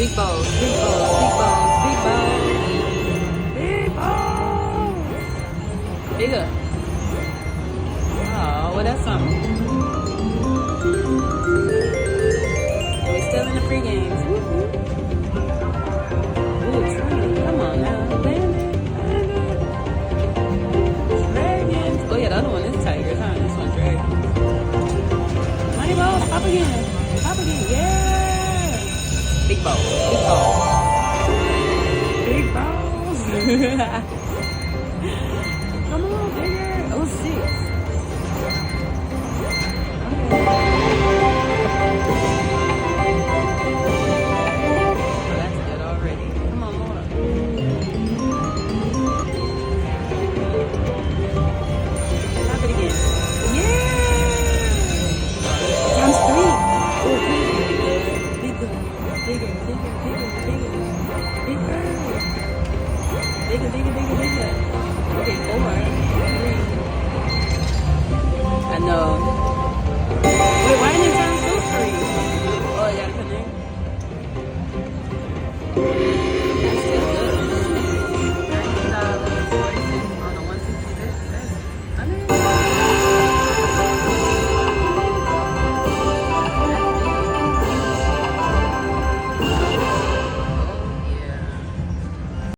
Big balls, big balls, big balls, big balls. Big balls. Bigger. Oh, well, that's something. And we're still in the free games. Ooh, Trinity. Come on now. Land it. Land it. Dragons. Oh, yeah, the other one is Tigers, huh? This one's Dragons. Money balls. Pop again. Pop again. Yeah. Big balls. Big balls. Big balls. Come on, bigger. Oh, 6. Bigger. Okay, 4, 3. I know.